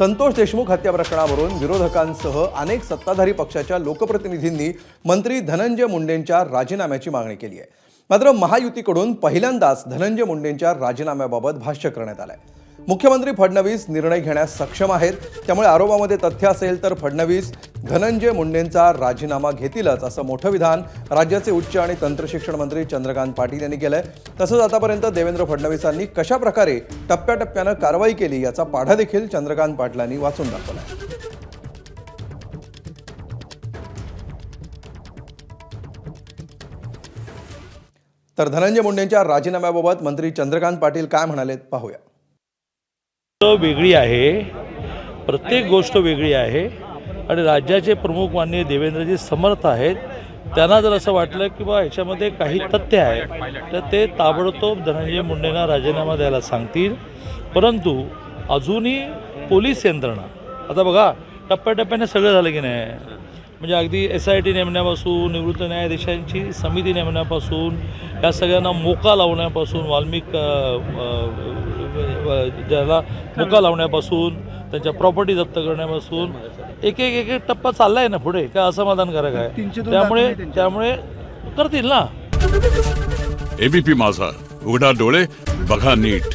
संतोष देशमुख हत्या प्रकरणावरून विरोधकांसह अनेक सत्ताधारी पक्षाच्या लोकप्रतिनिधींनी मंत्री धनंजय मुंडेंच्या राजीनाम्याची मागणी केली आहे। मात्र महायुतीकडून पहिल्यांदाच धनंजय मुंडेंच्या राजीनाम्याबाबत भाष्य करण्यात आलंय। मुख्यमंत्री फडणवीस निर्णय घेण्यास सक्षम आहेत, त्यामुळे आरोपामध्ये तथ्य असेल तर फडणवीस धनंजय मुंडेंचा राजीनामा घेतीलच, असं मोठं विधान राज्याचे उच्च आणि तंत्रशिक्षण मंत्री चंद्रकांत पाटील यांनी केलंय। तसंच आतापर्यंत देवेंद्र फडणवीसांनी कशा प्रकारे टप्प्याटप्प्यानं कारवाई केली याचा पाढा देखील चंद्रकांत पाटलांनी वाचून दाखवला। तर धनंजय मुंडेंच्या राजीनाम्याबाबत मंत्री चंद्रकांत पाटील काय म्हणालेत पाहूया। वेगळी आहे, प्रत्येक गोष्ट वेगळी आहे आणि राज्याचे प्रमुख माननीय देवेंद्रजी समर्थ आहेत। त्यांना जर असं वाटलं की बा याच्यामध्ये काही तथ्य आहे तर ते ताबडतोब धनंजय मुंडेंना राजीनामा द्यायला सांगतील। परंतु अजूनही पोलीस यंत्रणा, आता बघा टप्प्याटप्प्याने सगळं झालं की नाही, म्हणजे अगदी SIT नेमण्यापासून, निवृत्त न्यायाधीशांची समिती नेमण्यापासून, या सगळ्यांना मोका लावण्यापासून, ज्याला मोका लावण्यापासून, त्यांच्या प्रॉपर्टी जप्त करण्यापासून एक एक टप्पा चालला आहे ना पुढे, काय असमाधानकारक आहे। त्यामुळे करतील ना। ABP माझा, उघडा डोळे बघा नीट।